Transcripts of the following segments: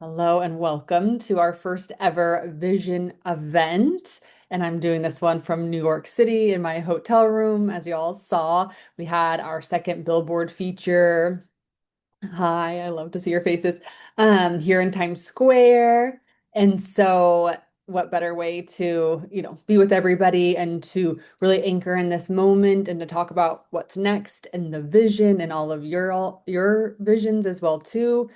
Hello and welcome to our first ever Vision event. And I'm doing this one from New York City in my hotel room. As you all saw, we had our second billboard feature. Hi, I love to see your faces. Here in Times Square. And so what better way to, be with everybody and to really anchor in this moment and to talk about what's next and the vision and all of your visions as well too.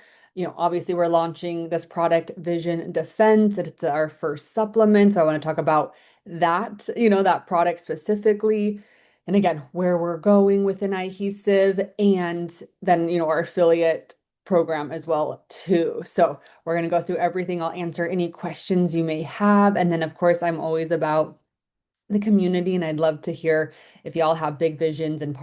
Obviously we're launching this product Vision Defense. It's our first supplement. So I want to talk about that, that product specifically and again, where we're going with an adhesive and then, our affiliate program as well too. So we're going to go through everything. I'll answer any questions you may have. And then of course, I'm always about the community and I'd love to hear if y'all have big visions and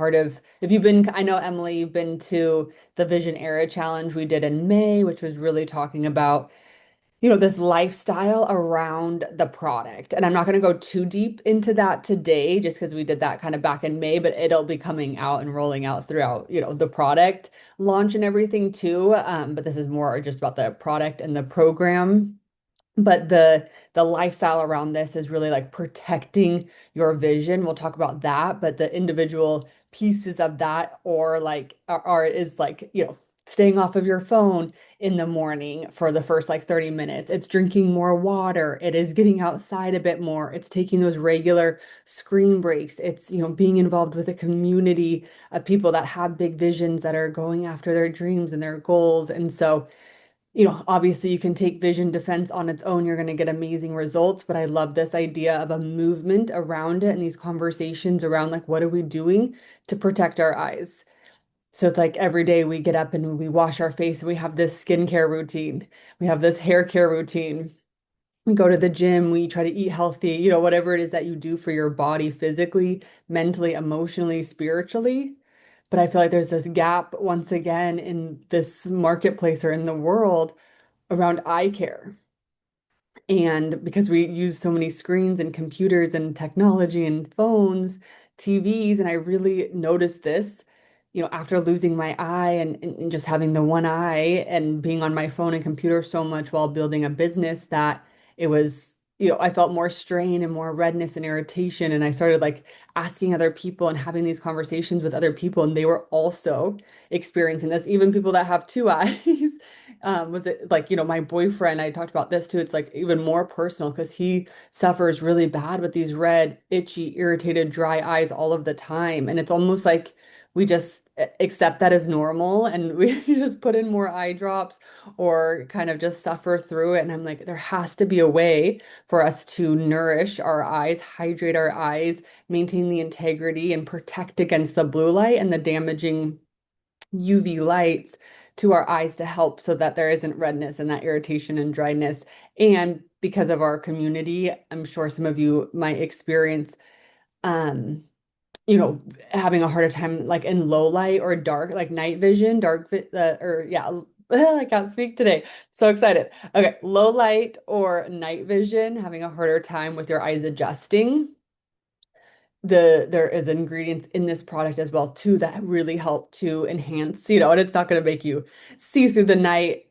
if you've been, I know Emily, you've been to the Vision Era Challenge we did in May, which was really talking about this lifestyle around the product. And I'm not going to go too deep into that today just because we did that kind of back in May, but it'll be coming out and rolling out throughout, the product launch and everything too. But this is more just about the product and the program. But the lifestyle around this is really like protecting your vision. We'll talk about that, but the individual pieces of that or like are is like, staying off of your phone in the morning for the first like 30 minutes. It's drinking more water. It is getting outside a bit more. It's taking those regular screen breaks. It's, being involved with a community of people that have big visions that are going after their dreams and their goals. And so obviously you can take Vision Defense on its own, you're going to get amazing results, but I love this idea of a movement around it and these conversations around like, what are we doing to protect our eyes? So it's like every day we get up and we wash our face and we have this skincare routine, we have this hair care routine. We go to the gym, we try to eat healthy, whatever it is that you do for your body physically, mentally, emotionally, spiritually. But I feel like there's this gap once again in this marketplace or in the world around eye care. And because we use so many screens and computers and technology and phones, TVs, and I really noticed this, after losing my eye and just having the one eye and being on my phone and computer so much while building a business that it was, I felt more strain and more redness and irritation. And I started like asking other people and having these conversations with other people, and they were also experiencing this, even people that have two eyes. Was it like, my boyfriend, I talked about this too. It's like even more personal because he suffers really bad with these red, itchy, irritated, dry eyes all of the time. And it's almost like we just accept that as normal and we just put in more eye drops or kind of just suffer through it. And I'm like, there has to be a way for us to nourish our eyes, hydrate our eyes, maintain the integrity, and protect against the blue light and the damaging UV lights to our eyes to help so that there isn't redness and that irritation and dryness. And because of our community, I'm sure some of you might experience, um, you know, having a harder time like in low light or dark, like night vision, or yeah, I can't speak today. So excited. Okay, low light or night vision, having a harder time with your eyes adjusting there is ingredients in this product as well too that really help to enhance, and it's not going to make you see through the night,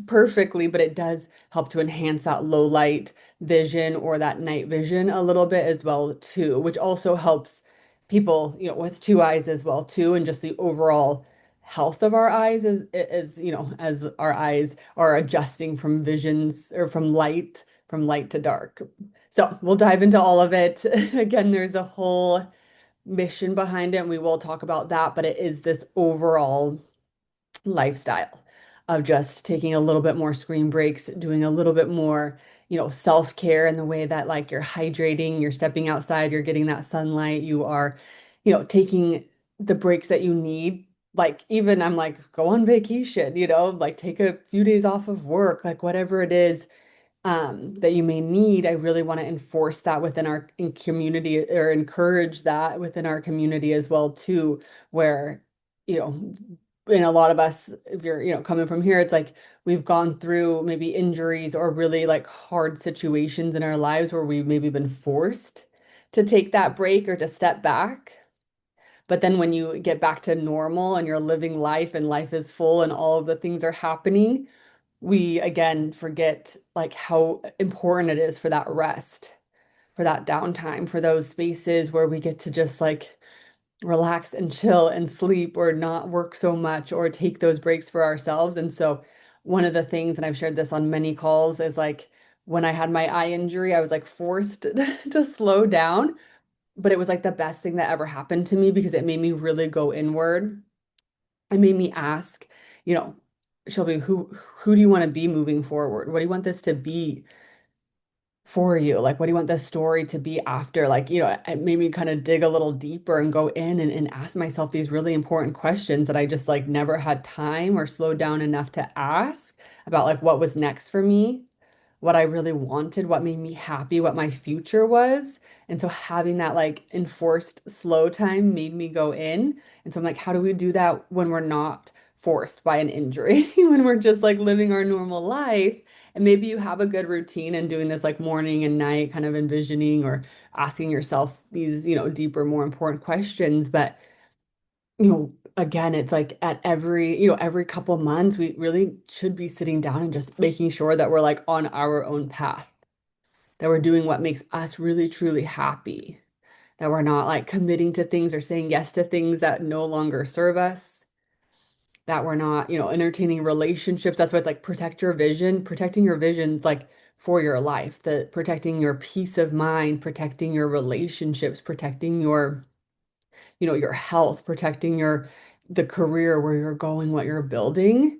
perfectly, but it does help to enhance that low light vision or that night vision a little bit as well too, which also helps people, with two eyes as well too, and just the overall health of our eyes as as our eyes are adjusting from visions or from light to dark. So we'll dive into all of it. Again, there's a whole mission behind it, and we will talk about that, but it is this overall lifestyle of just taking a little bit more screen breaks, doing a little bit more, self-care in the way that like you're hydrating, you're stepping outside, you're getting that sunlight, you are, taking the breaks that you need. Like even I'm like, go on vacation, like take a few days off of work, like whatever it is that you may need. I really want to enforce that within our community or encourage that within our community as well too, where, you know, and a lot of us, if you're, coming from here, it's like we've gone through maybe injuries or really like hard situations in our lives where we've maybe been forced to take that break or to step back. But then when you get back to normal and you're living life and life is full and all of the things are happening, we again forget like how important it is for that rest, for that downtime, for those spaces where we get to just like relax and chill and sleep or not work so much or take those breaks for ourselves. And so one of the things, and I've shared this on many calls, is like when I had my eye injury, I was like forced to slow down, but it was like the best thing that ever happened to me because it made me really go inward. It made me ask, you know, Shelby, who do you want to be moving forward? What do you want this to be for you? Like, what do you want this story to be after? Like, it made me kind of dig a little deeper and go in and ask myself these really important questions that I just like never had time or slowed down enough to ask about like what was next for me, what I really wanted, what made me happy, what my future was. And so having that like enforced slow time made me go in. And so I'm like, how do we do that when we're not forced by an injury, when we're just like living our normal life? And maybe you have a good routine and doing this like morning and night, kind of envisioning or asking yourself these, deeper, more important questions. But again, it's like at every couple months, we really should be sitting down and just making sure that we're like on our own path, that we're doing what makes us really, truly happy, that we're not like committing to things or saying yes to things that no longer serve us, that we're not, entertaining relationships. That's why it's like protect your vision. Protecting your vision's like for your life, that protecting your peace of mind, protecting your relationships, protecting your health, protecting the career where you're going, what you're building.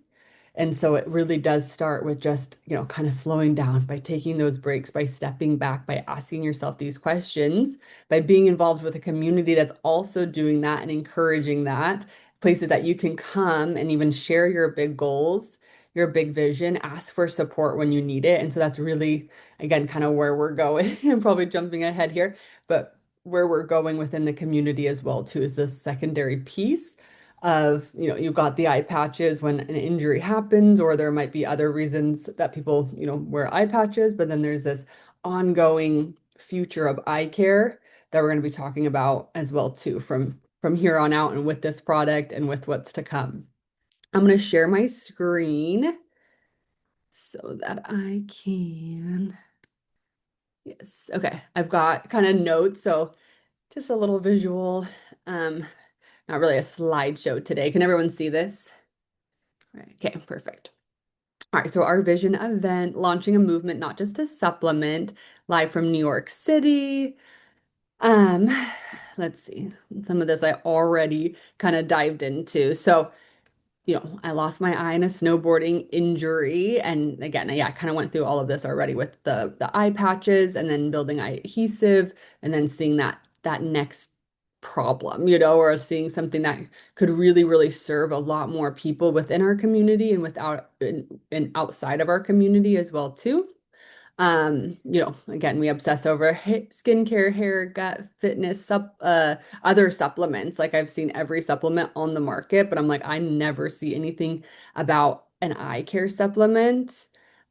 And so it really does start with just, kind of slowing down by taking those breaks, by stepping back, by asking yourself these questions, by being involved with a community that's also doing that and encouraging that, places that you can come and even share your big goals, your big vision, ask for support when you need it. And so that's really, again, kind of where we're going. I'm probably jumping ahead here, but where we're going within the community as well, too, is this secondary piece of, you've got the eye patches when an injury happens, or there might be other reasons that people, wear eye patches, but then there's this ongoing future of eye care that we're going to be talking about as well too from here on out and with this product and with what's to come. I'm going to share my screen so that I can. Yes. Okay. I've got kind of notes, so just a little visual, um, not really a slideshow today. Can everyone see this? Right. Okay, perfect. All right, so our vision event, launching a movement not just to supplement, live from New York City. Um, let's see. Some of this I already kind of dived into. So, I lost my eye in a snowboarding injury. And again, yeah, I kind of went through all of this already with the eye patches and then building eye adhesive and then seeing that next problem, or seeing something that could really, really serve a lot more people within our community and and outside of our community as well, too. Again, we obsess over skincare, hair, gut, fitness, other supplements. Like I've seen every supplement on the market, but I'm like, I never see anything about an eye care supplement.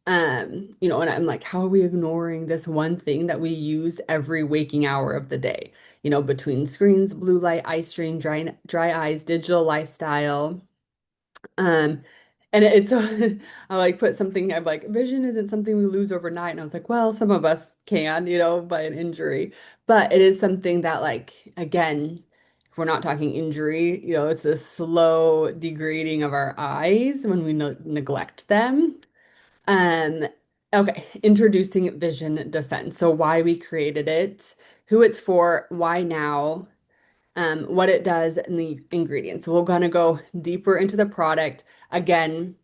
And I'm like, how are we ignoring this one thing that we use every waking hour of the day? Between screens, blue light, eye strain, dry eyes, digital lifestyle. Um, and it's I like put something, I'm like, vision isn't something we lose overnight. And I was like, well, some of us can, by an injury, but it is something that like, again, if we're not talking injury, it's this slow degrading of our eyes when we neglect them. Um, okay, introducing Vision Defense. So why we created it, who it's for, why now, what it does, and the ingredients. So we're going to go deeper into the product. Again,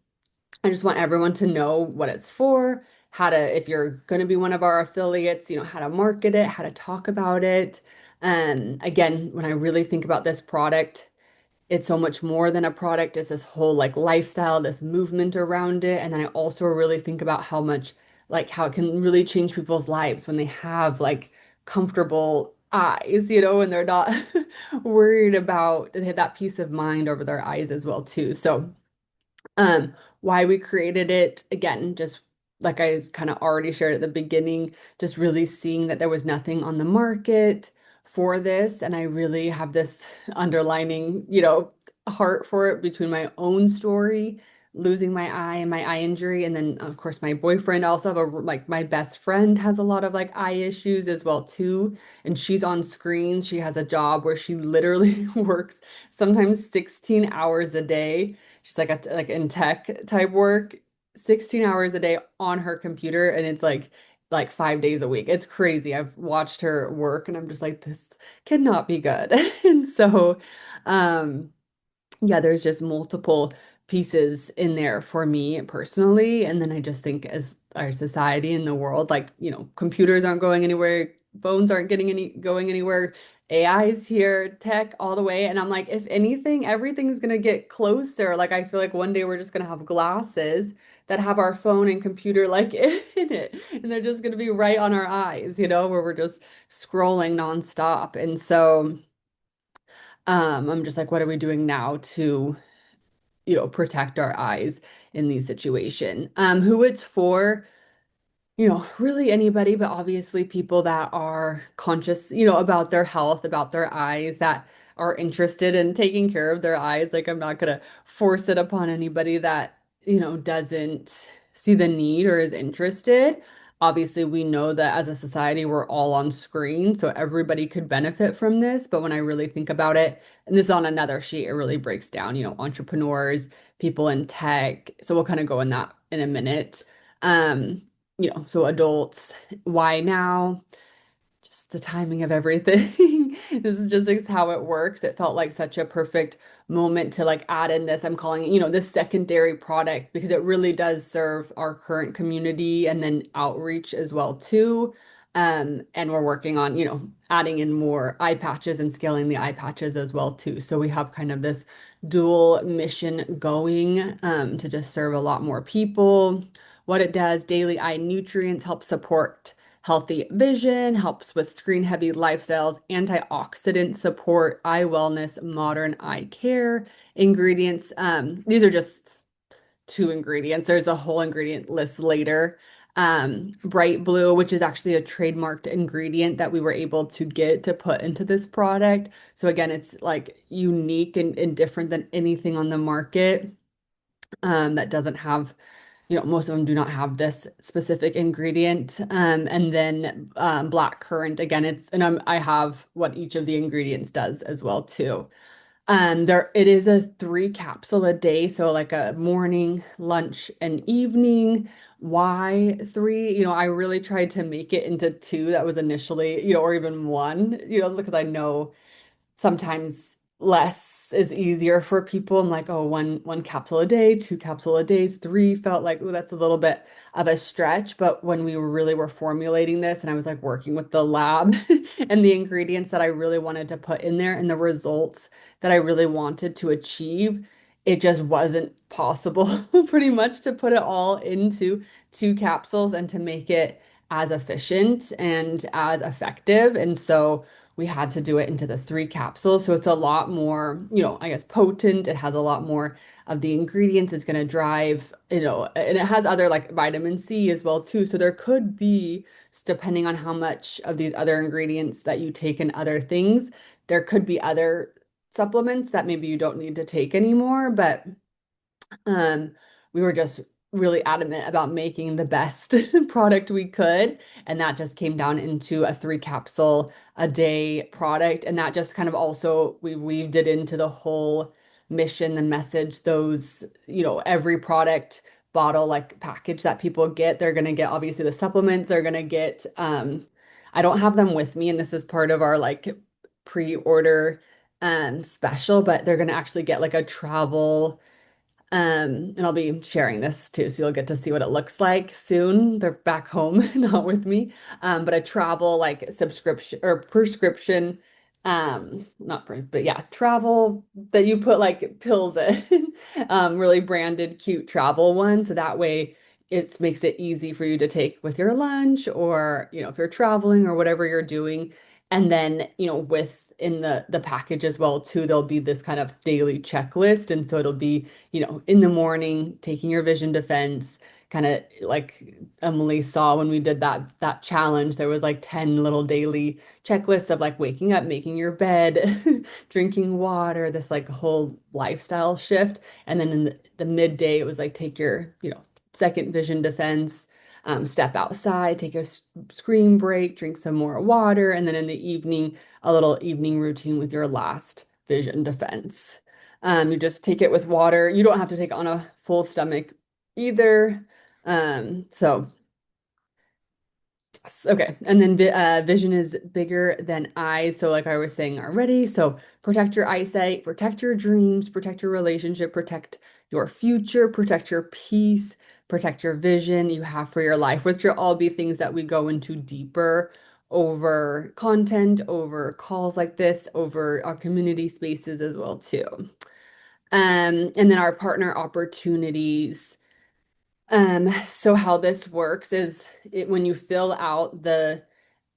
I just want everyone to know what it's for, how to, if you're going to be one of our affiliates, how to market it, how to talk about it. Again, when I really think about this product, it's so much more than a product. It's this whole like lifestyle, this movement around it. And then I also really think about how it can really change people's lives when they have like comfortable eyes, and they're not worried about, they have that peace of mind over their eyes as well too. So why we created it, again, just like I kind of already shared at the beginning, just really seeing that there was nothing on the market for this. And I really have this underlining, heart for it between my own story, losing my eye and my eye injury. And then of course my boyfriend also have a like my best friend has a lot of like eye issues as well too. And she's on screens. She has a job where she literally works sometimes 16 hours a day. She's like a like in tech type work, 16 hours a day on her computer, and it's like 5 days a week. It's crazy. I've watched her work and I'm just like, this cannot be good. And so um yeah, there's just multiple pieces in there for me personally. And then I just think as our society and the world, like, computers aren't going anywhere, phones aren't getting any going anywhere, AI is here, tech all the way. And I'm like, if anything, everything's gonna get closer. Like I feel like one day we're just gonna have glasses that have our phone and computer like in it. And they're just gonna be right on our eyes, where we're just scrolling nonstop. And so I'm just like, what are we doing now to protect our eyes in these situations. Who it's for, really anybody, but obviously people that are conscious, about their health, about their eyes, that are interested in taking care of their eyes. Like I'm not gonna force it upon anybody that, doesn't see the need or is interested. Obviously, we know that as a society, we're all on screen, so everybody could benefit from this. But when I really think about it, and this is on another sheet, it really breaks down, entrepreneurs, people in tech. So we'll kind of go in that in a minute. Um, so adults, why now? Just the timing of everything. This is just like how it works. It felt like such a perfect moment to like add in this. I'm calling it, this secondary product because it really does serve our current community and then outreach as well too. And we're working on, adding in more eye patches and scaling the eye patches as well too. So we have kind of this dual mission going to just serve a lot more people. What it does, daily eye nutrients help support healthy vision, helps with screen heavy lifestyles, antioxidant support, eye wellness, modern eye care. Ingredients, these are just two ingredients. There's a whole ingredient list later. Bright blue, which is actually a trademarked ingredient that we were able to get to put into this product. So again, it's like unique and different than anything on the market that doesn't have, most of them do not have this specific ingredient. And then black currant, again, and I have what each of the ingredients does as well too. It is a 3 capsule a day, so like a morning, lunch, and evening. Why three? I really tried to make it into two. That was initially, or even one, because I know sometimes less is easier for people. I'm like, oh, one capsule a day, 2 capsule a days, three felt like, oh, that's a little bit of a stretch. But when we were formulating this and I was like working with the lab and the ingredients that I really wanted to put in there and the results that I really wanted to achieve, it just wasn't possible pretty much to put it all into 2 capsules and to make it as efficient and as effective. And so we had to do it into the 3 capsules. So it's a lot more, I guess potent. It has a lot more of the ingredients. It's going to drive, and it has other like vitamin C as well too. So there could be, depending on how much of these other ingredients that you take in other things, there could be other supplements that maybe you don't need to take anymore. But um, we were just really adamant about making the best product we could. And that just came down into a 3 capsule a day product. And that just kind of also, we weaved it into the whole mission, the message, those, every product bottle like package that people get, they're going to get obviously the supplements, they're going to get, I don't have them with me. And this is part of our like pre-order special, but they're going to actually get like a travel and I'll be sharing this too, so you'll get to see what it looks like soon. They're back home, not with me. But a travel like subscription or prescription, not but yeah, travel that you put like pills in, really branded, cute travel one. So that way it makes it easy for you to take with your lunch or, if you're traveling or whatever you're doing. And then, with in the package as well too, there'll be this kind of daily checklist. And so it'll be in the morning, taking your vision defense, kind of like Emily saw when we did that challenge, there was like 10 little daily checklists of like waking up, making your bed, drinking water, this like whole lifestyle shift. And then in the midday, it was like take your, second vision defense, step outside, take a screen break, drink some more water, and then in the evening, a little evening routine with your last vision defense. You just take it with water. You don't have to take it on a full stomach either. So yes, okay. And then vision is bigger than eyes. So like I was saying already, so protect your eyesight, protect your dreams, protect your relationship, protect your future, protect your peace, protect your vision you have for your life, which will all be things that we go into deeper over content, over calls like this, over our community spaces as well too. And then our partner opportunities. So how this works is when you fill out the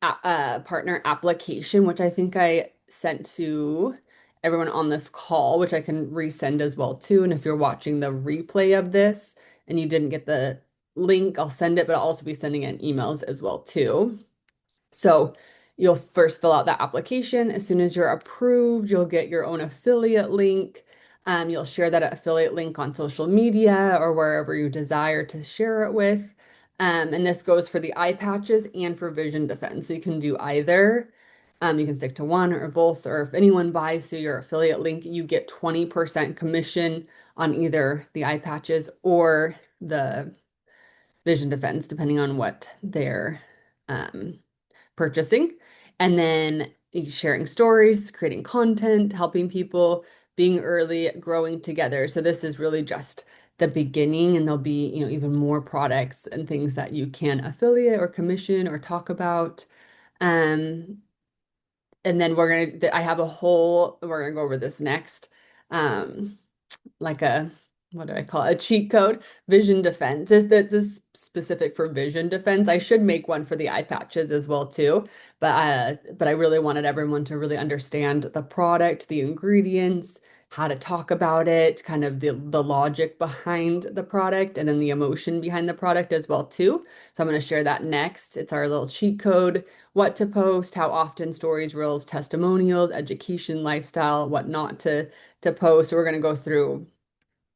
partner application, which I think I sent to everyone on this call, which I can resend as well too. And if you're watching the replay of this and you didn't get the link, I'll send it, but I'll also be sending in emails as well too. So you'll first fill out that application. As soon as you're approved, you'll get your own affiliate link. You'll share that affiliate link on social media or wherever you desire to share it with. And this goes for the eye patches and for vision defense. So you can do either. You can stick to one or both, or if anyone buys through your affiliate link, you get 20% commission on either the eye patches or the vision defense, depending on what they're um, purchasing. And then sharing stories, creating content, helping people, being early, growing together. So this is really just the beginning, and there'll be, even more products and things that you can affiliate or commission or talk about. Um, and then I have we're gonna go over this next. Um, like a what do I call it? A cheat code, vision defense. This is specific for vision defense. I should make one for the eye patches as well too, but I really wanted everyone to really understand the product, the ingredients, how to talk about it, kind of the logic behind the product, and then the emotion behind the product as well too. So I'm going to share that next. It's our little cheat code, what to post, how often, stories, reels, testimonials, education, lifestyle, what not to post. So we're going to go through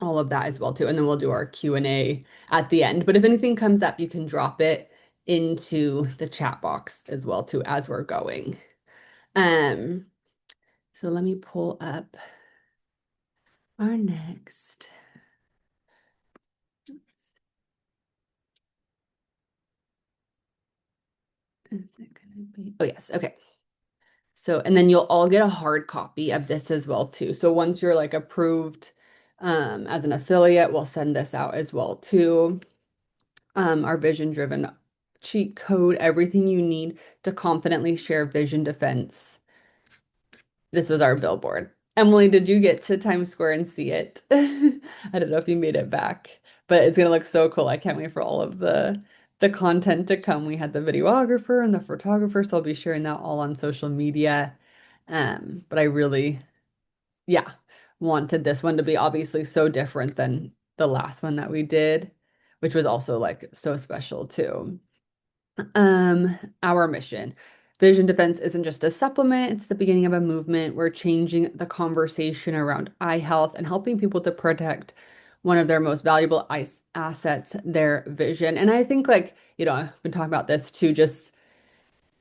all of that as well too. And then we'll do our Q&A at the end. But if anything comes up, you can drop it into the chat box as well too as we're going. Um, so let me pull up our next. Is it gonna be? Oh yes, okay. So, and then you'll all get a hard copy of this as well too. So once you're like approved as an affiliate, we'll send this out as well too. Our vision driven cheat code, everything you need to confidently share vision defense. This was our billboard. Emily, did you get to Times Square and see it? I don't know if you made it back, but it's gonna look so cool. I can't wait for all of the content to come. We had the videographer and the photographer, so I'll be sharing that all on social media. But I really, yeah, wanted this one to be obviously so different than the last one that we did, which was also like so special too. Our mission. Vision defense isn't just a supplement, it's the beginning of a movement. We're changing the conversation around eye health and helping people to protect one of their most valuable assets, their vision. And I think like, I've been talking about this too, just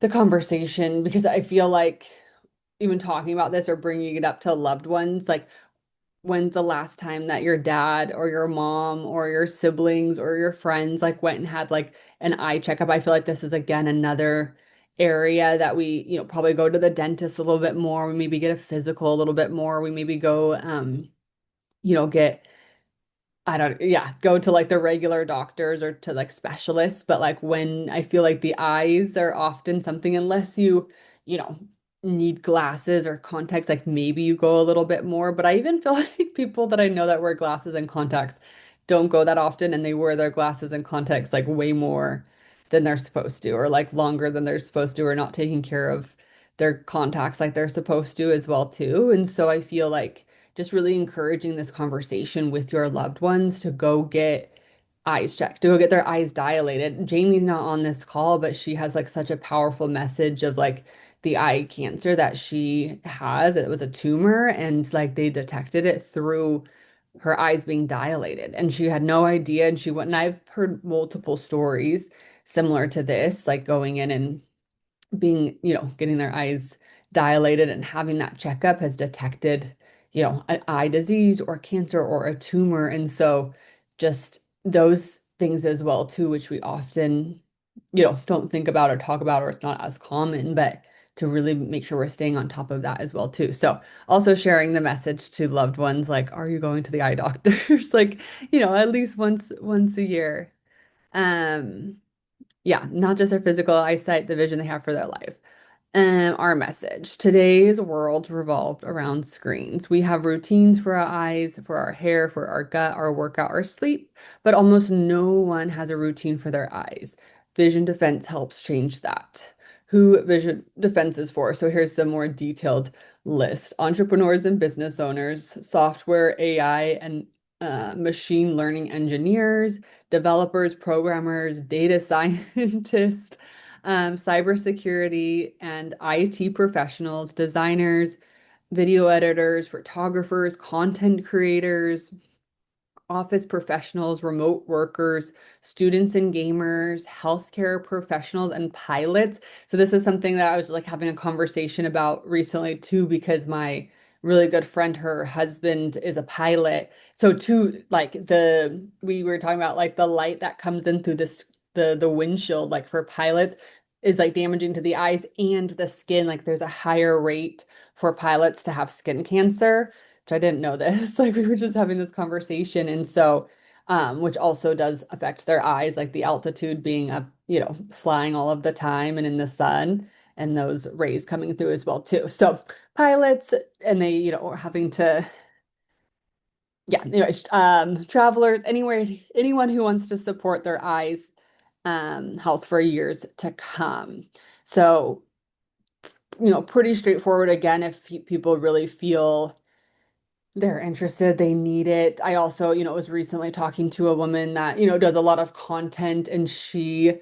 the conversation, because I feel like even talking about this or bringing it up to loved ones, like when's the last time that your dad or your mom or your siblings or your friends like went and had like an eye checkup? I feel like this is again another area that we, probably go to the dentist a little bit more. We maybe get a physical a little bit more. We maybe go get I don't, yeah, go to like the regular doctors or to like specialists. But like when I feel like the eyes are often something, unless you know, need glasses or contacts, like maybe you go a little bit more. But I even feel like people that I know that wear glasses and contacts don't go that often, and they wear their glasses and contacts like way more than they're supposed to, or like longer than they're supposed to, or not taking care of their contacts like they're supposed to as well too. And so I feel like just really encouraging this conversation with your loved ones to go get eyes checked, to go get their eyes dilated. Jamie's not on this call, but she has like such a powerful message of like the eye cancer that she has. It was a tumor, and like they detected it through her eyes being dilated, and she had no idea. And she went, and I've heard multiple stories similar to this, like going in and being, getting their eyes dilated and having that checkup has detected, an eye disease or cancer or a tumor. And so just those things as well too, which we often, don't think about or talk about, or it's not as common, but to really make sure we're staying on top of that as well too. So also sharing the message to loved ones, like, are you going to the eye doctors? Like, at least once a year. Um, yeah, not just their physical eyesight, the vision they have for their life. Our message. Today's world revolved around screens. We have routines for our eyes, for our hair, for our gut, our workout, our sleep, but almost no one has a routine for their eyes. Vision Defense helps change that. Who Vision Defense is for? So here's the more detailed list. Entrepreneurs and business owners, software, AI, and machine learning engineers, developers, programmers, data scientists, cybersecurity and IT professionals, designers, video editors, photographers, content creators, office professionals, remote workers, students and gamers, healthcare professionals, and pilots. So this is something that I was like having a conversation about recently too, because my really good friend, her husband is a pilot. So too, like we were talking about like the light that comes in through the windshield, like for pilots, is like damaging to the eyes and the skin. Like there's a higher rate for pilots to have skin cancer, which I didn't know this. Like we were just having this conversation. And so, which also does affect their eyes, like the altitude being up, flying all of the time and in the sun, and those rays coming through as well too. So pilots, and they, are having to, yeah, anyways, travelers, anywhere, anyone who wants to support their eyes, health for years to come. So, pretty straightforward again, if people really feel they're interested, they need it. I also, was recently talking to a woman that, does a lot of content, and she,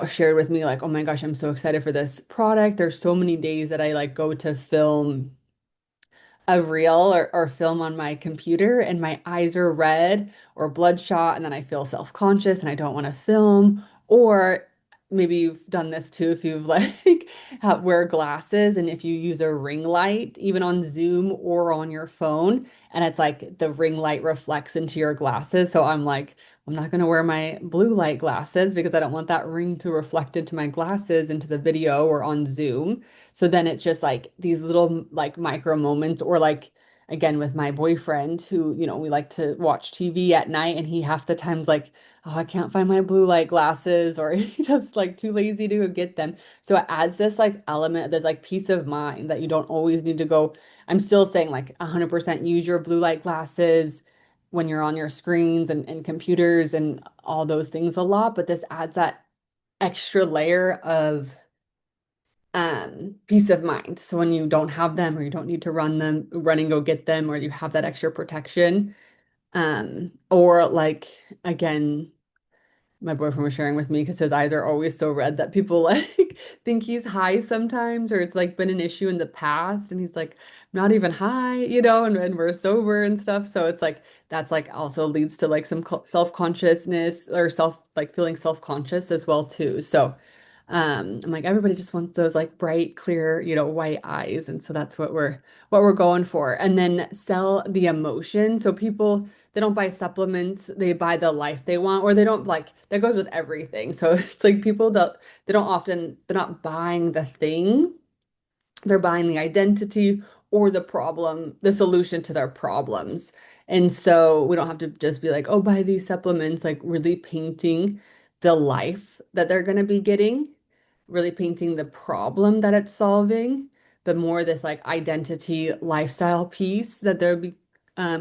shared with me like, oh my gosh, I'm so excited for this product. There's so many days that I like go to film a reel or film on my computer and my eyes are red or bloodshot, and then I feel self-conscious and I don't want to film. Or maybe you've done this too, if you've like wear glasses, and if you use a ring light even on Zoom or on your phone, and it's like the ring light reflects into your glasses. So I'm like, I'm not going to wear my blue light glasses because I don't want that ring to reflect into my glasses into the video or on Zoom. So then it's just like these little like micro moments, or like again with my boyfriend who, we like to watch TV at night, and he half the time's like, oh, I can't find my blue light glasses, or he just like too lazy to go get them. So it adds this like element, this like peace of mind that you don't always need to go. I'm still saying like 100% use your blue light glasses when you're on your screens and computers and all those things a lot, but this adds that extra layer of peace of mind. So when you don't have them, or you don't need to run and go get them, or you have that extra protection. Or like again, my boyfriend was sharing with me because his eyes are always so red that people like think he's high sometimes, or it's like been an issue in the past, and he's like not even high, and we're sober and stuff. So it's like that's like also leads to like some self-consciousness, or feeling self-conscious as well too. So I'm like, everybody just wants those like bright, clear, white eyes. And so that's what we're going for. And then sell the emotion. So people, they don't buy supplements, they buy the life they want, or they don't like that goes with everything. So it's like people that they don't often, they're not buying the thing, they're buying the identity or the problem, the solution to their problems. And so we don't have to just be like, oh, buy these supplements, like really painting the life that they're going to be getting, really painting the problem that it's solving, but more this like identity lifestyle piece that they'll be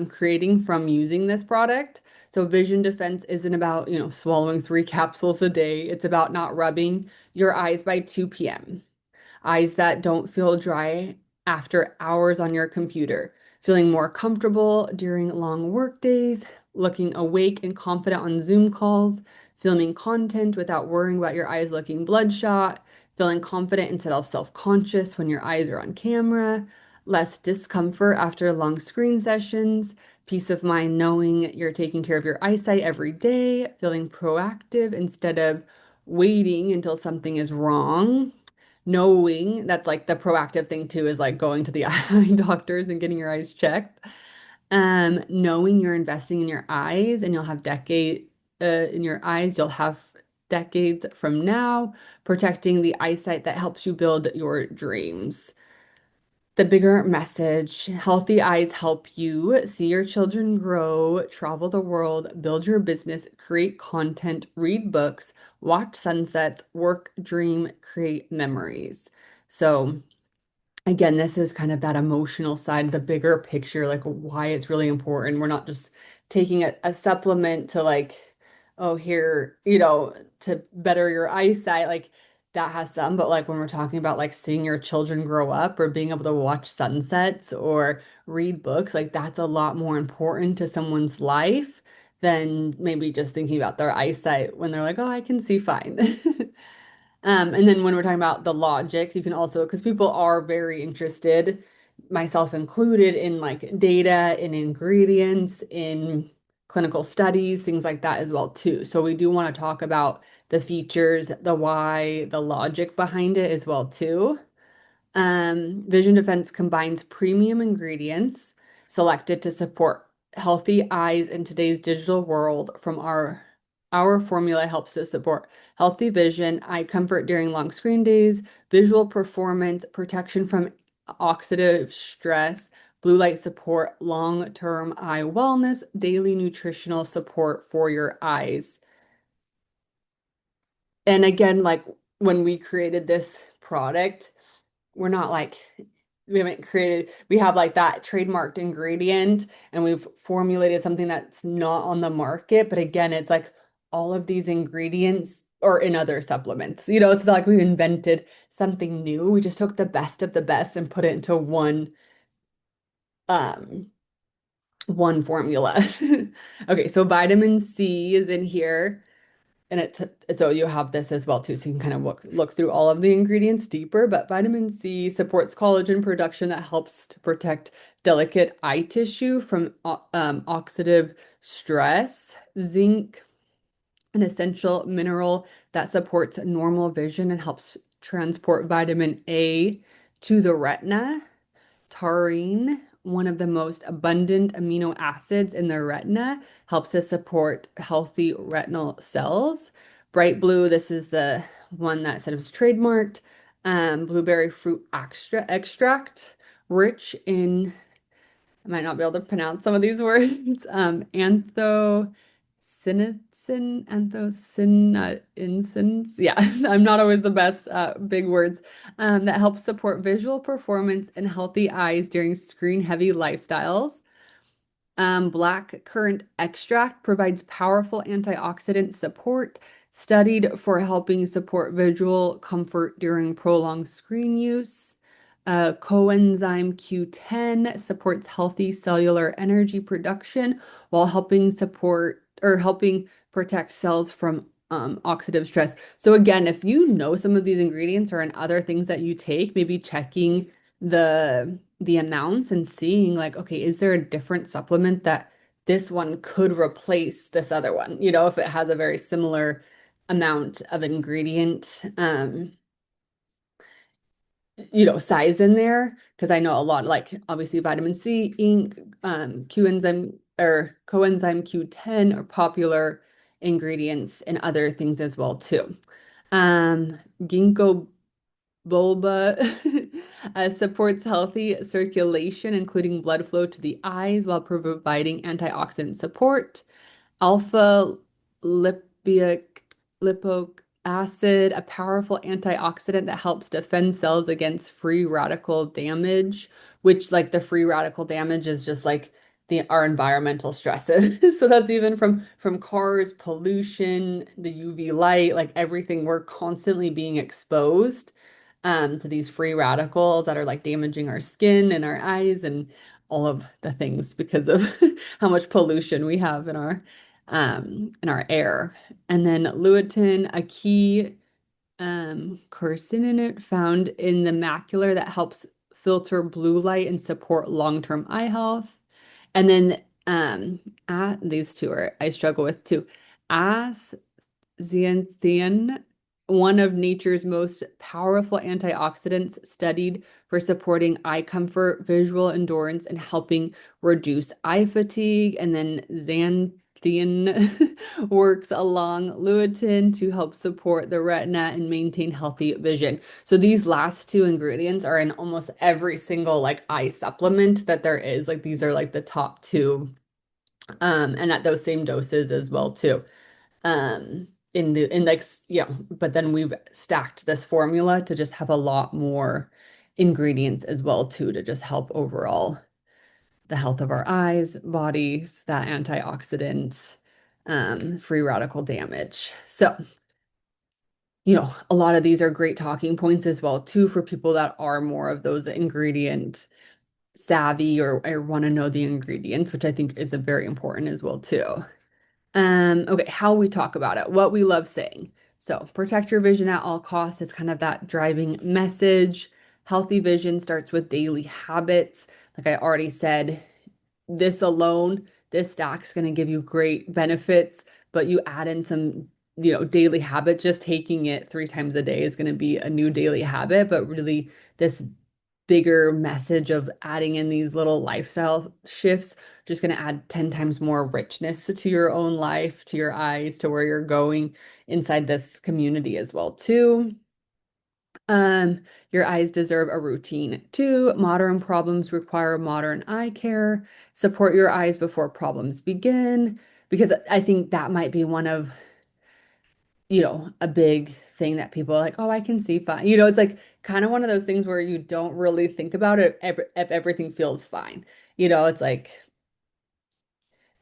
creating from using this product. So Vision Defense isn't about, swallowing 3 capsules a day. It's about not rubbing your eyes by 2 p.m. Eyes that don't feel dry after hours on your computer, feeling more comfortable during long work days, looking awake and confident on Zoom calls, filming content without worrying about your eyes looking bloodshot, feeling confident instead of self-conscious when your eyes are on camera, less discomfort after long screen sessions, peace of mind knowing you're taking care of your eyesight every day, feeling proactive instead of waiting until something is wrong. Knowing that's like the proactive thing too is like going to the eye doctors and getting your eyes checked. Knowing you're investing in your eyes and you'll have in your eyes, you'll have decades from now, protecting the eyesight that helps you build your dreams. The bigger message, healthy eyes help you see your children grow, travel the world, build your business, create content, read books, watch sunsets, work, dream, create memories. So, again, this is kind of that emotional side, the bigger picture, like why it's really important. We're not just taking a supplement to like, oh, here, to better your eyesight. Like that has some, but like when we're talking about like seeing your children grow up or being able to watch sunsets or read books, like that's a lot more important to someone's life than maybe just thinking about their eyesight when they're like, oh, I can see fine. And then when we're talking about the logics, you can also, because people are very interested, myself included, in like data, in ingredients, in clinical studies, things like that as well too. So we do want to talk about the features, the why, the logic behind it as well too. Vision Defense combines premium ingredients selected to support healthy eyes in today's digital world. From our formula helps to support healthy vision, eye comfort during long screen days, visual performance, protection from oxidative stress, blue light support, long-term eye wellness, daily nutritional support for your eyes. And again, like when we created this product, we're not like we haven't created we have like that trademarked ingredient and we've formulated something that's not on the market, but again it's like all of these ingredients are in other supplements. It's not like we invented something new. We just took the best of the best and put it into um one formula. Okay, so vitamin C is in here. And so you have this as well too, so you can kind of look through all of the ingredients deeper. But vitamin C supports collagen production that helps to protect delicate eye tissue from oxidative stress. Zinc, an essential mineral that supports normal vision and helps transport vitamin A to the retina. Taurine, one of the most abundant amino acids in the retina, helps to support healthy retinal cells. Bright blue, this is the one that said it was trademarked. Blueberry fruit extract, rich in, I might not be able to pronounce some of these words. Anthocyanins. Yeah, I'm not always the best big words. That helps support visual performance and healthy eyes during screen-heavy lifestyles. Black currant extract provides powerful antioxidant support, studied for helping support visual comfort during prolonged screen use. Coenzyme Q10 supports healthy cellular energy production while helping protect cells from oxidative stress. So again, if you know some of these ingredients or in other things that you take, maybe checking the amounts and seeing like, okay, is there a different supplement that this one could replace this other one? If it has a very similar amount of ingredient, size in there. Because I know a lot, like obviously vitamin C, ink, coenzyme Q10 are popular ingredients in other things as well too. Ginkgo Boba supports healthy circulation, including blood flow to the eyes while providing antioxidant support. Alpha lipoic acid, a powerful antioxidant that helps defend cells against free radical damage, which like the free radical damage is just like our environmental stresses. So that's even from cars, pollution, the UV light, like everything. We're constantly being exposed to these free radicals that are like damaging our skin and our eyes and all of the things because of how much pollution we have in our air. And then lutein, a key carcinoid found in the macula that helps filter blue light and support long-term eye health. And then these two are I struggle with too. Zeaxanthin, one of nature's most powerful antioxidants studied for supporting eye comfort, visual endurance, and helping reduce eye fatigue. And then xanthin works along lutein to help support the retina and maintain healthy vision. So these last two ingredients are in almost every single like eye supplement that there is. Like these are like the top two, and at those same doses as well too. In the index, yeah, but then we've stacked this formula to just have a lot more ingredients as well too to just help overall the health of our eyes, bodies, that antioxidants, free radical damage. So, a lot of these are great talking points as well too for people that are more of those ingredient savvy or want to know the ingredients, which I think is a very important as well too. Okay, how we talk about it, what we love saying. So, protect your vision at all costs. It's kind of that driving message. Healthy vision starts with daily habits. Like I already said, this alone, this stack's going to give you great benefits, but you add in some, daily habits. Just taking it 3 times a day is going to be a new daily habit, but really this bigger message of adding in these little lifestyle shifts just going to add 10 times more richness to your own life, to your eyes, to where you're going inside this community as well too. Your eyes deserve a routine too. Modern problems require modern eye care. Support your eyes before problems begin, because I think that might be one of a big thing that people are like, oh, I can see fine. It's like kind of one of those things where you don't really think about it if everything feels fine. It's like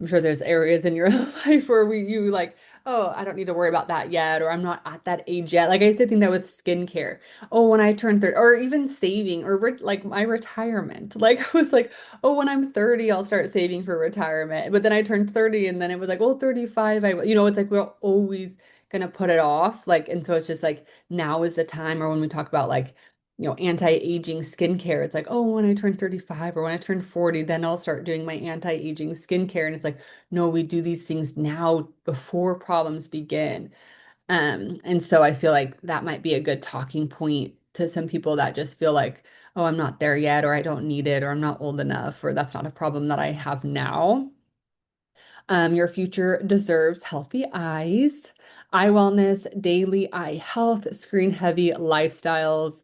I'm sure there's areas in your life where you like, oh, I don't need to worry about that yet, or I'm not at that age yet. Like I used to think that with skincare. Oh, when I turn 30, or even saving, or like my retirement. Like I was like, oh, when I'm 30, I'll start saving for retirement. But then I turned 30, and then it was like, well, 35, it's like we're always gonna put it off. Like, and so it's just like now is the time, or when we talk about like anti-aging skincare. It's like, oh, when I turn 35 or when I turn 40, then I'll start doing my anti-aging skincare. And it's like, no, we do these things now before problems begin. And so I feel like that might be a good talking point to some people that just feel like, oh, I'm not there yet, or I don't need it, or I'm not old enough, or that's not a problem that I have now. Your future deserves healthy eyes, eye wellness, daily eye health, screen heavy lifestyles,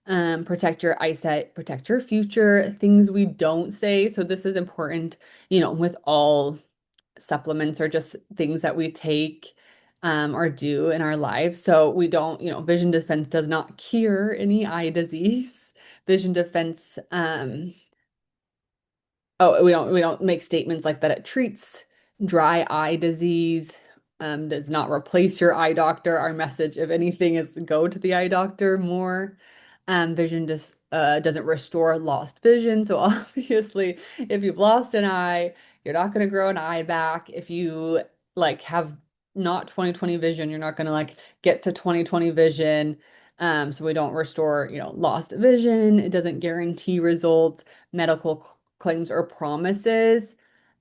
protect your eyesight, protect your future, things we don't say. So this is important, with all supplements or just things that we take or do in our lives. So we don't, vision defense does not cure any eye disease. Vision defense, oh, we don't make statements like that it treats dry eye disease, does not replace your eye doctor. Our message, if anything, is go to the eye doctor more. Vision just doesn't restore lost vision. So obviously, if you've lost an eye, you're not going to grow an eye back. If you like have not 20/20 vision, you're not going to like get to 20/20 vision. So we don't restore, lost vision. It doesn't guarantee results, medical claims or promises.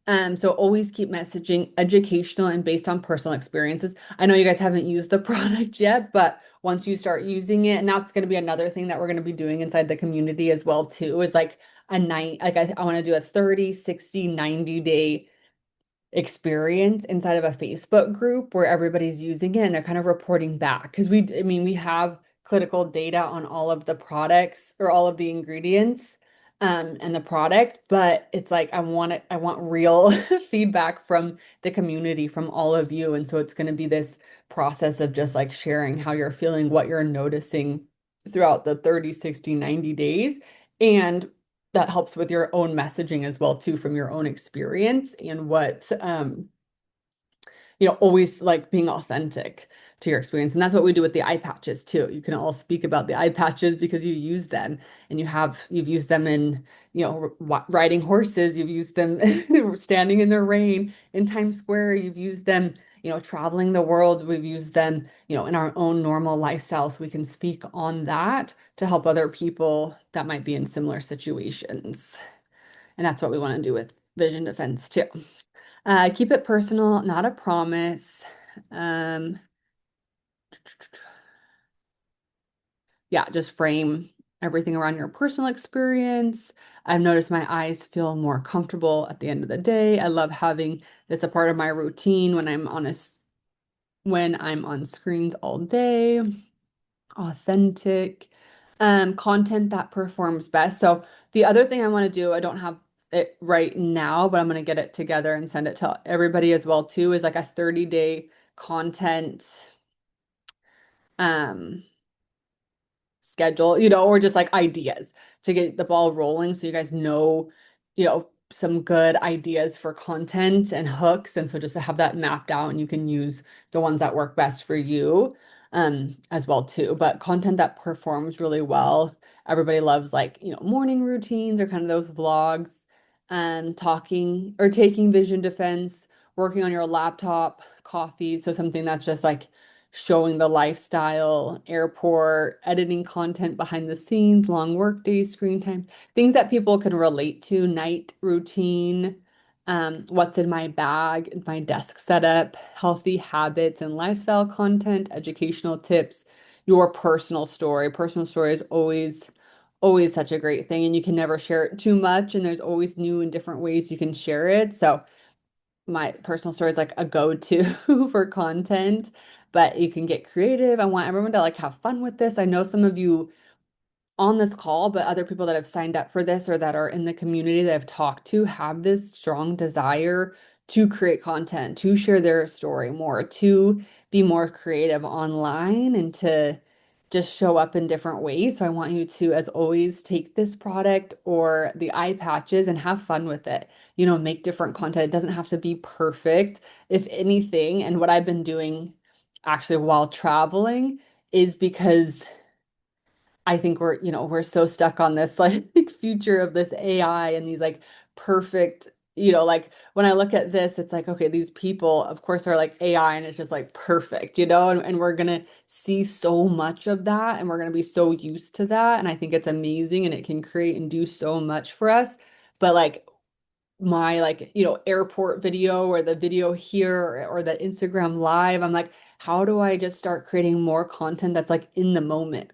So always keep messaging educational and based on personal experiences. I know you guys haven't used the product yet, but once you start using it, and that's going to be another thing that we're going to be doing inside the community as well too, is like a night, like I want to do a 30, 60, 90-day experience inside of a Facebook group where everybody's using it and they're kind of reporting back. Because we have clinical data on all of the products or all of the ingredients and the product, but it's like I want real feedback from the community, from all of you. And so it's going to be this process of just like sharing how you're feeling, what you're noticing throughout the 30, 60, 90 days. And that helps with your own messaging as well too from your own experience and what always like being authentic to your experience. And that's what we do with the eye patches too. You can all speak about the eye patches because you use them and you've used them in, riding horses, you've used them standing in the rain in Times Square, you've used them, traveling the world, we've used them, in our own normal lifestyle. So we can speak on that to help other people that might be in similar situations. And that's what we want to do with vision defense too. Keep it personal, not a promise. Um, yeah, just frame everything around your personal experience. I've noticed my eyes feel more comfortable at the end of the day. I love having this a part of my routine when I'm on screens all day. Authentic, content that performs best. So the other thing I want to do, I don't have it right now, but I'm going to get it together and send it to everybody as well too, is like a 30-day content um schedule, or just like ideas to get the ball rolling so you guys know, some good ideas for content and hooks. And so just to have that mapped out and you can use the ones that work best for you as well too. But content that performs really well. Everybody loves like, morning routines or kind of those vlogs, talking or taking vision defense, working on your laptop, coffee. So something that's just like showing the lifestyle, airport, editing content behind the scenes, long work days, screen time, things that people can relate to, night routine, what's in my bag, my desk setup, healthy habits and lifestyle content, educational tips, your personal story. Personal story is always such a great thing, and you can never share it too much, and there's always new and different ways you can share it. So my personal story is like a go-to for content, but you can get creative. I want everyone to like have fun with this. I know some of you on this call, but other people that have signed up for this or that are in the community that I've talked to have this strong desire to create content, to share their story more, to be more creative online and to just show up in different ways. So I want you to, as always, take this product or the eye patches and have fun with it. Make different content. It doesn't have to be perfect, if anything. And what I've been doing actually while traveling is because I think we're so stuck on this like future of this AI and these like perfect, like when I look at this, it's like, okay, these people, of course, are like AI and it's just like perfect, and we're gonna see so much of that and we're gonna be so used to that. And I think it's amazing and it can create and do so much for us. But like my like, airport video or the video here or the Instagram live, I'm like, how do I just start creating more content that's like in the moment?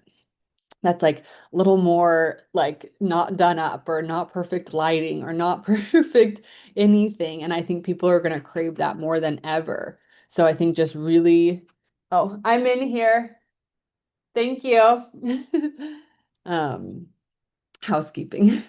That's like a little more like not done up or not perfect lighting or not perfect anything. And I think people are going to crave that more than ever. So I think just really, oh, I'm in here. Thank you. Um, housekeeping.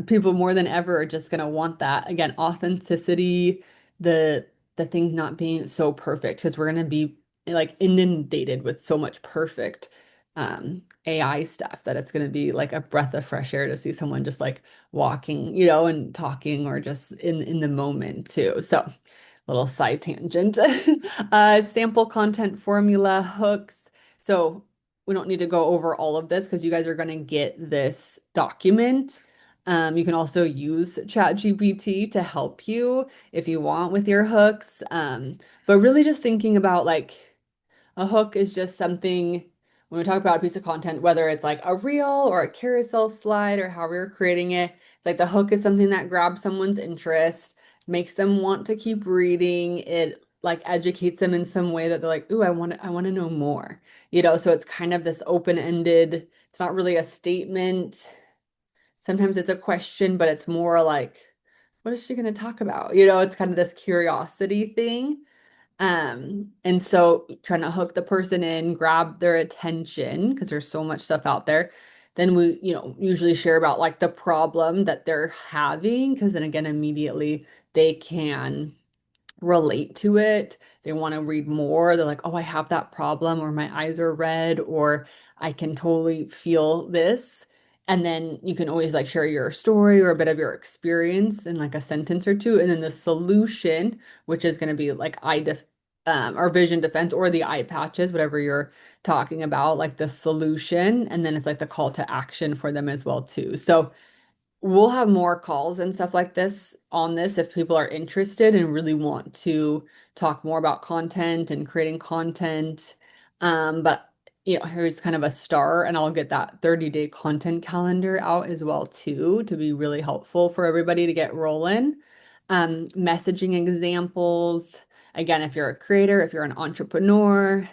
People more than ever are just gonna want that. Again, authenticity, the things not being so perfect because we're gonna be like inundated with so much perfect AI stuff that it's gonna be like a breath of fresh air to see someone just like walking, and talking or just in the moment too. So little side tangent. Sample content formula hooks. So we don't need to go over all of this because you guys are going to get this document. You can also use ChatGPT to help you if you want with your hooks. But really just thinking about like a hook is just something when we talk about a piece of content, whether it's like a reel or a carousel slide or how we're creating it, it's like the hook is something that grabs someone's interest, makes them want to keep reading. It like educates them in some way that they're like, ooh, I want to know more. So it's kind of this open-ended, it's not really a statement. Sometimes it's a question, but it's more like, what is she going to talk about? It's kind of this curiosity thing. And so trying to hook the person in, grab their attention because there's so much stuff out there. Then we, usually share about like the problem that they're having because then again, immediately they can relate to it. They want to read more. They're like, oh, I have that problem, or my eyes are red, or I can totally feel this. And then you can always like share your story or a bit of your experience in like a sentence or two. And then the solution, which is going to be like or vision defense or the eye patches, whatever you're talking about, like the solution. And then it's like the call to action for them as well too. So we'll have more calls and stuff like this on this if people are interested and really want to talk more about content and creating content. But here's kind of a start, and I'll get that 30-day content calendar out as well too to be really helpful for everybody to get rolling. Messaging examples. Again, if you're a creator, if you're an entrepreneur,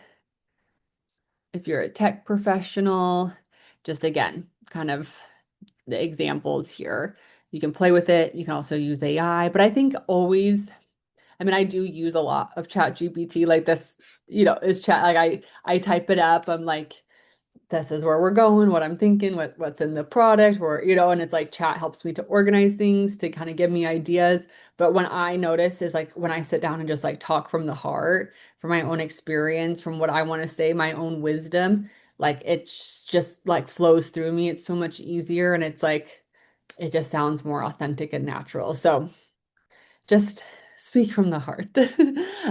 if you're a tech professional, just again, kind of the examples here. You can play with it. You can also use AI, but I think always, I mean, I do use a lot of Chat GPT like this, is chat like I type it up. I'm like, this is where we're going, what I'm thinking, what's in the product, or and it's like chat helps me to organize things, to kind of give me ideas. But when I notice is like when I sit down and just like talk from the heart, from my own experience, from what I want to say, my own wisdom, like it's just like flows through me. It's so much easier, and it's like it just sounds more authentic and natural. So just speak from the heart.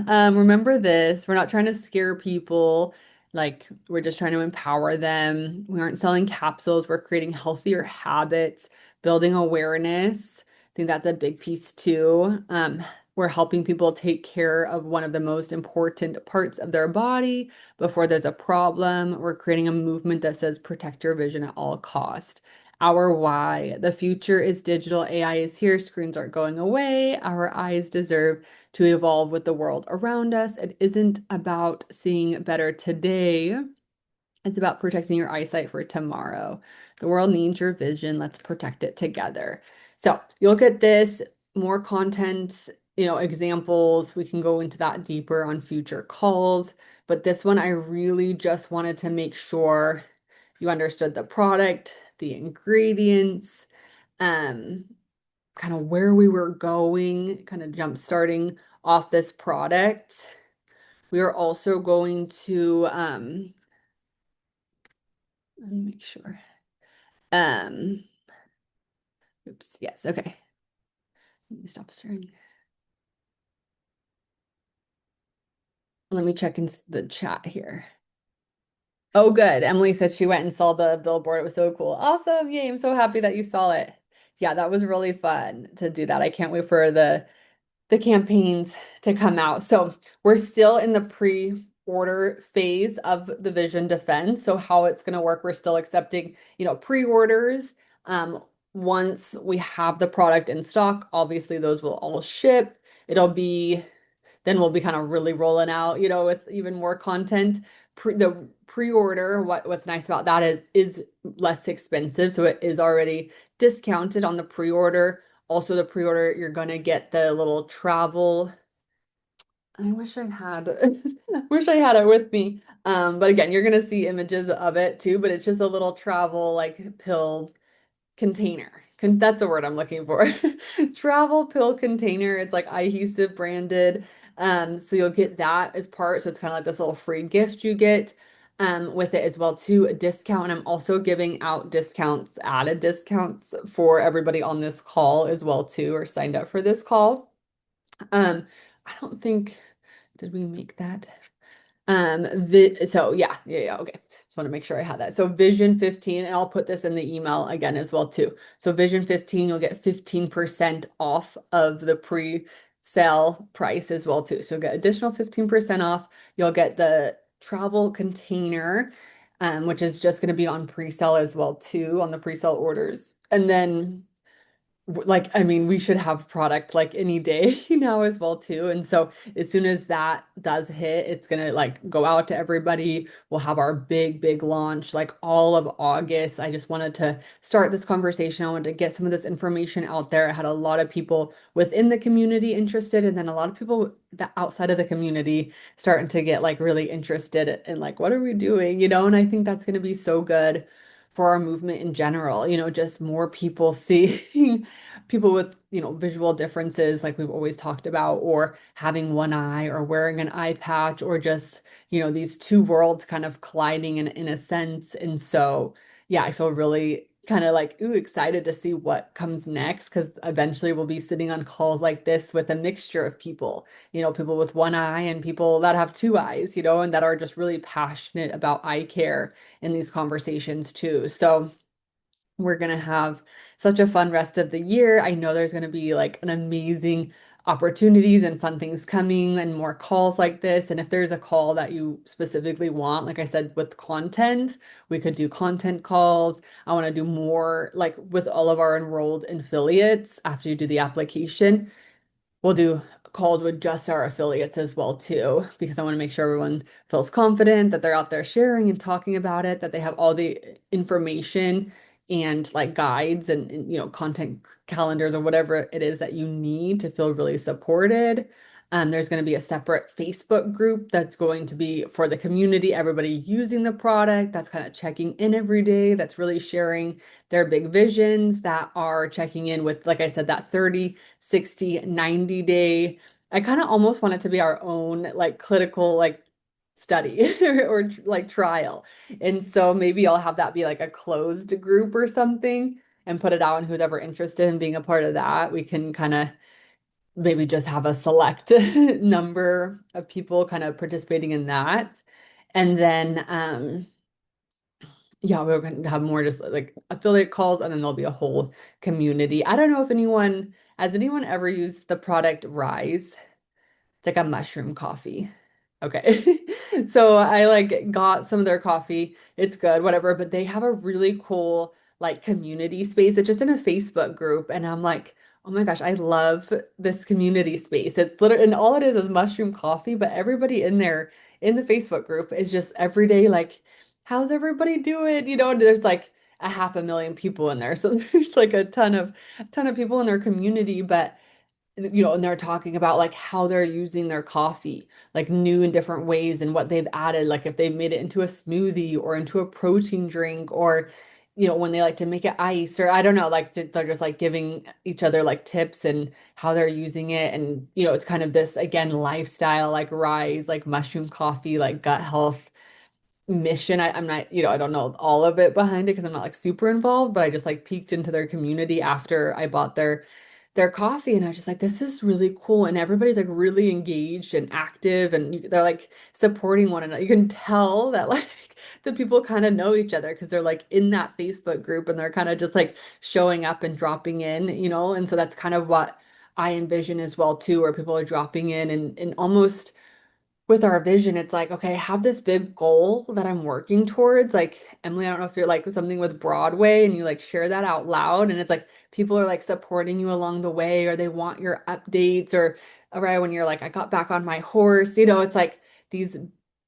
Remember this, we're not trying to scare people. Like, we're just trying to empower them. We aren't selling capsules. We're creating healthier habits, building awareness. I think that's a big piece too. We're helping people take care of one of the most important parts of their body before there's a problem. We're creating a movement that says protect your vision at all cost. Our why. The future is digital. AI is here. Screens aren't going away. Our eyes deserve to evolve with the world around us. It isn't about seeing better today. It's about protecting your eyesight for tomorrow. The world needs your vision. Let's protect it together. So you'll get this, more content, examples. We can go into that deeper on future calls. But this one, I really just wanted to make sure you understood the product, the ingredients, um, kind of where we were going, kind of jump starting off this product. We are also going to, let me make sure. Um, oops, yes, okay. Let me stop sharing. Let me check in the chat here. Oh, good. Emily said she went and saw the billboard. It was so cool. Awesome. Yay. I'm so happy that you saw it. Yeah, that was really fun to do that. I can't wait for the campaigns to come out. So we're still in the pre-order phase of the Vision Defense. So how it's going to work, we're still accepting, pre-orders. Once we have the product in stock, obviously those will all ship. Then we'll be kind of really rolling out, with even more content. The pre-order, what's nice about that is less expensive. So it is already discounted on the pre-order. Also, the pre-order, you're gonna get the little travel. I wish I had wish I had it with me. But again, you're gonna see images of it too, but it's just a little travel like pill container. That's the word I'm looking for. Travel pill container. It's like adhesive branded. So you'll get that as part. So it's kind of like this little free gift you get with it as well too, a discount. And I'm also giving out discounts, added discounts for everybody on this call as well too, or signed up for this call. I don't think, did we make that? So yeah, okay. Just want to make sure I had that. So Vision 15, and I'll put this in the email again as well too. So Vision 15, you'll get 15% off of the pre-sale price as well too. So you'll get additional 15% off. You'll get the travel container, which is just going to be on pre-sale as well too, on the pre-sale orders. And then like, I mean, we should have product like any day now as well too. And so as soon as that does hit, it's gonna like go out to everybody. We'll have our big launch like all of August. I just wanted to start this conversation. I wanted to get some of this information out there. I had a lot of people within the community interested, and then a lot of people that outside of the community starting to get like really interested in like, what are we doing? And I think that's gonna be so good for our movement in general, just more people seeing people with, visual differences like we've always talked about, or having one eye or wearing an eye patch, or just, these two worlds kind of colliding in a sense. And so, yeah, I feel really kind of like, ooh, excited to see what comes next because eventually we'll be sitting on calls like this with a mixture of people, people with one eye and people that have two eyes, and that are just really passionate about eye care in these conversations too. So we're going to have such a fun rest of the year. I know there's going to be like an amazing opportunities and fun things coming and more calls like this. And if there's a call that you specifically want, like I said, with content, we could do content calls. I want to do more like with all of our enrolled affiliates after you do the application. We'll do calls with just our affiliates as well too, because I want to make sure everyone feels confident that they're out there sharing and talking about it, that they have all the information and like guides and content calendars or whatever it is that you need to feel really supported. There's going to be a separate Facebook group that's going to be for the community, everybody using the product, that's kind of checking in every day, that's really sharing their big visions, that are checking in with, like I said, that 30, 60, 90-day. I kind of almost want it to be our own like clinical like study or like trial. And so maybe I'll have that be like a closed group or something and put it out, and who's ever interested in being a part of that, we can kind of maybe just have a select number of people kind of participating in that. And then yeah, we're going to have more just like affiliate calls, and then there'll be a whole community. I don't know if anyone has anyone ever used the product Rise? It's like a mushroom coffee. Okay. So I like got some of their coffee. It's good, whatever, but they have a really cool like community space. It's just in a Facebook group. And I'm like, oh my gosh, I love this community space. It's literally, and all it is mushroom coffee, but everybody in there in the Facebook group is just every day like, how's everybody doing? And there's like a 500,000 people in there. So there's like a ton of people in their community, but and they're talking about like how they're using their coffee, like new and different ways and what they've added, like if they've made it into a smoothie or into a protein drink, or when they like to make it ice, or I don't know, like they're just like giving each other like tips and how they're using it. And it's kind of this again lifestyle like Rise, like mushroom coffee, like gut health mission. I'm not, I don't know all of it behind it because I'm not like super involved, but I just like peeked into their community after I bought their coffee, and I was just like, this is really cool. And everybody's like really engaged and active, and they're like supporting one another. You can tell that like the people kind of know each other because they're like in that Facebook group, and they're kind of just like showing up and dropping in. And so that's kind of what I envision as well too, where people are dropping in and almost with our vision, it's like, okay, I have this big goal that I'm working towards. Like, Emily, I don't know if you're like something with Broadway and you like share that out loud, and it's like people are like supporting you along the way, or they want your updates, or right when you're like, I got back on my horse, it's like these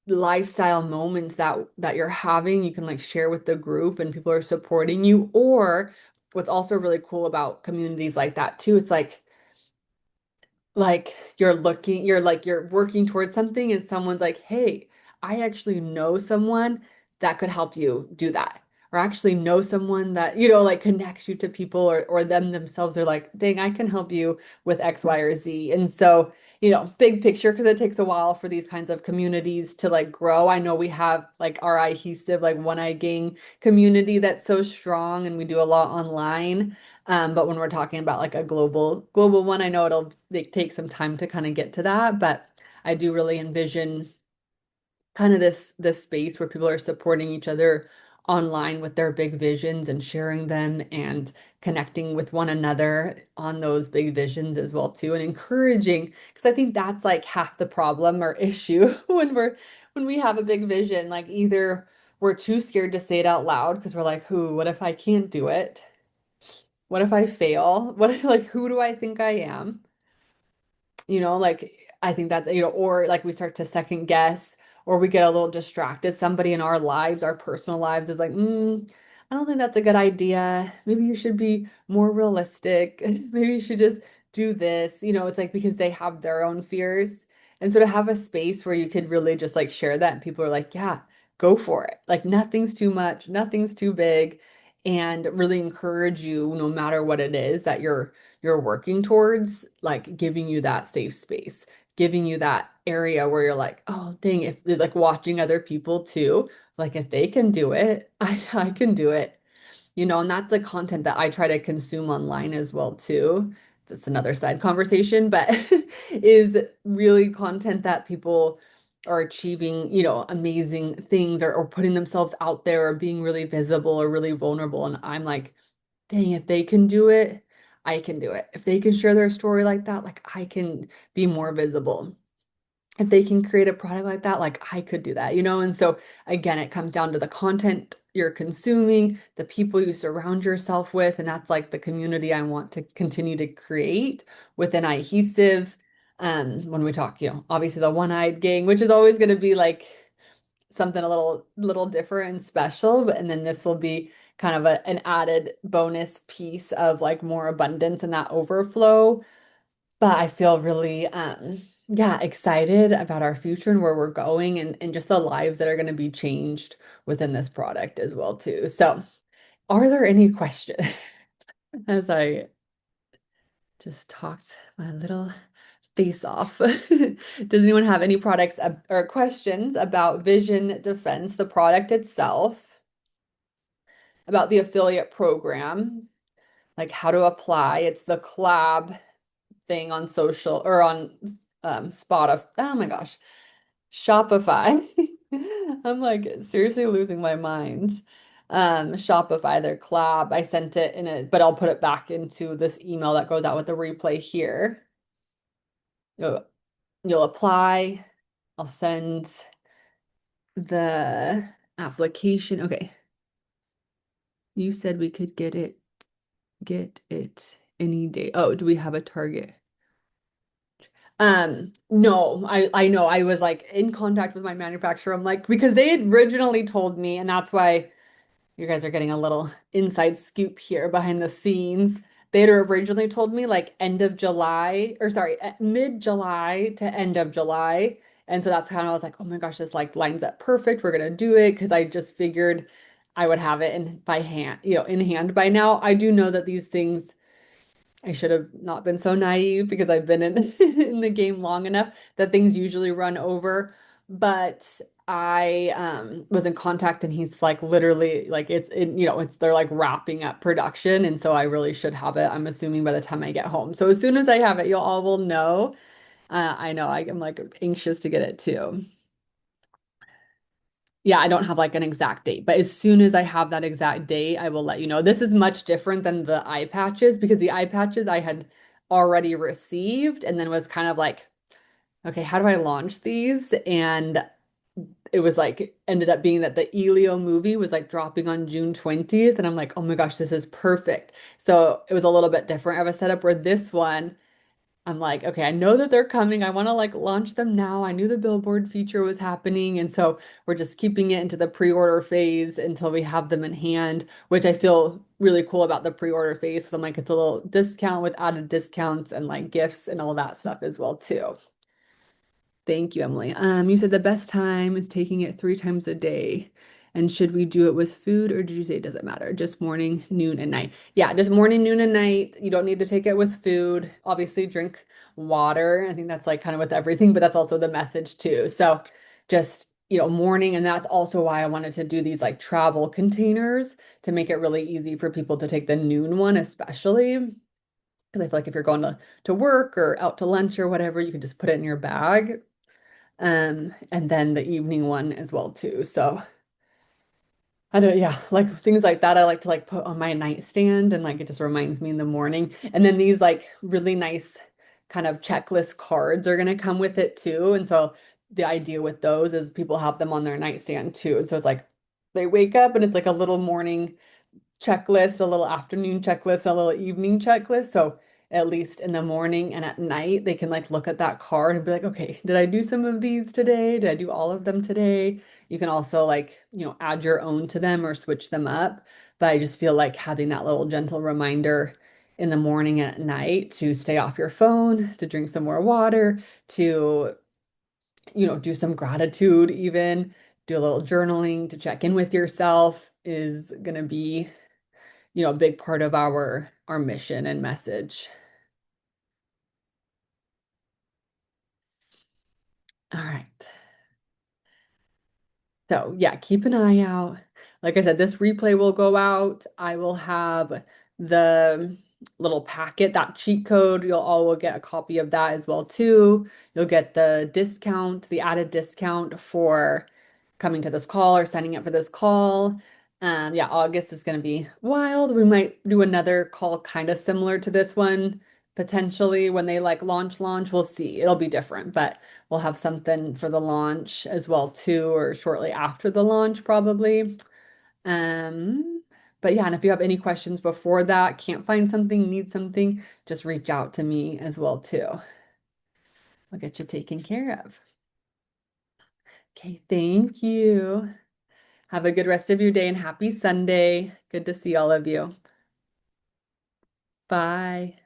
lifestyle moments that you're having, you can like share with the group and people are supporting you. Or what's also really cool about communities like that too, it's like you're working towards something, and someone's like, hey, I actually know someone that could help you do that, or actually know someone that like connects you to people, or them themselves are like, dang, I can help you with X, Y, or Z. And so big picture, because it takes a while for these kinds of communities to like grow. I know we have like our adhesive like One Eye Gang community that's so strong, and we do a lot online. But when we're talking about like a global one, I know it'll like, take some time to kind of get to that, but I do really envision kind of this space where people are supporting each other online with their big visions and sharing them and connecting with one another on those big visions as well too, and encouraging, because I think that's like half the problem or issue when we have a big vision, like either we're too scared to say it out loud because we're like, who, what if I can't do it? What if I fail? What if, like, who do I think I am? Like I think that's, or like we start to second guess, or we get a little distracted. Somebody in our lives, our personal lives is like, I don't think that's a good idea. Maybe you should be more realistic. Maybe you should just do this. It's like because they have their own fears. And so to have a space where you could really just like share that, and people are like, yeah, go for it. Like nothing's too much, nothing's too big, and really encourage you no matter what it is that you're working towards, like giving you that safe space, giving you that area where you're like, oh, dang, if like watching other people too, like if they can do it, I can do it. And that's the content that I try to consume online as well too. That's another side conversation, but is really content that people are achieving, amazing things or putting themselves out there or being really visible or really vulnerable. And I'm like, dang, if they can do it, I can do it. If they can share their story like that, like I can be more visible. If they can create a product like that, like I could do that. And so again, it comes down to the content you're consuming, the people you surround yourself with, and that's like the community I want to continue to create within Ihesive. When we talk, obviously the one-eyed gang, which is always going to be like something a little different and special, but and then this will be kind of an added bonus piece of like more abundance and that overflow. But I feel really, yeah, excited about our future and where we're going and just the lives that are going to be changed within this product as well, too. So, are there any questions as I just talked my little face off? Does anyone have any products or questions about Vision Defense, the product itself, about the affiliate program, like how to apply? It's the collab thing on social or on Spotify. Oh my gosh, Shopify. I'm like seriously losing my mind. Shopify, their collab. I sent it in but I'll put it back into this email that goes out with the replay here. You'll, you'll apply. I'll send the application. Okay. You said we could get it any day. Oh, do we have a target? No, I know I was like in contact with my manufacturer. I'm like, because they had originally told me, and that's why you guys are getting a little inside scoop here behind the scenes. They had originally told me like end of July, or sorry, mid-July to end of July. And so that's kind of I was like, oh my gosh, this like lines up perfect. We're gonna do it because I just figured I would have it in by hand, in hand by now. I do know that these things I should have not been so naive because I've been in in the game long enough that things usually run over. But I was in contact and he's like literally like it's they're like wrapping up production and so I really should have it. I'm assuming by the time I get home. So as soon as I have it, you'll all will know. I know I'm like anxious to get it too. Yeah, I don't have like an exact date, but as soon as I have that exact date, I will let you know. This is much different than the eye patches because the eye patches I had already received and then was kind of like, okay, how do I launch these? And it was like ended up being that the Elio movie was like dropping on June 20th. And I'm like, oh my gosh, this is perfect. So it was a little bit different of a setup where this one I'm like, okay, I know that they're coming. I want to like launch them now. I knew the billboard feature was happening. And so we're just keeping it into the pre-order phase until we have them in hand, which I feel really cool about the pre-order phase. So I'm like, it's a little discount with added discounts and like gifts and all that stuff as well too. Thank you, Emily. You said the best time is taking it 3 times a day. And should we do it with food or did you say it doesn't matter? Just morning, noon, and night. Yeah, just morning, noon, and night. You don't need to take it with food. Obviously, drink water. I think that's like kind of with everything, but that's also the message too. So just, morning. And that's also why I wanted to do these like travel containers to make it really easy for people to take the noon one, especially. Because I feel like if you're going to work or out to lunch or whatever, you can just put it in your bag and then the evening one as well too. So I don't, yeah, like things like that I like to like put on my nightstand and like it just reminds me in the morning. And then these like really nice kind of checklist cards are gonna come with it too. And so the idea with those is people have them on their nightstand too. And so it's like they wake up and it's like a little morning checklist, a little afternoon checklist, a little evening checklist. So at least in the morning and at night, they can like look at that card and be like, okay, did I do some of these today? Did I do all of them today? You can also like, add your own to them or switch them up. But I just feel like having that little gentle reminder in the morning and at night to stay off your phone, to drink some more water, to, do some gratitude even, do a little journaling to check in with yourself is going to be a big part of our mission and message. All right. So yeah, keep an eye out. like I said, this replay will go out. I will have the little packet, that cheat code. You'll all will get a copy of that as well too. You'll get the discount, the added discount for coming to this call or signing up for this call. Yeah, August is going to be wild. We might do another call kind of similar to this one, potentially when they like launch. We'll see. It'll be different, but we'll have something for the launch as well too, or shortly after the launch probably. Um, but yeah, and if you have any questions before that, can't find something, need something, just reach out to me as well too. I'll get you taken care of. Okay, thank you. Have a good rest of your day and happy Sunday. Good to see all of you. Bye.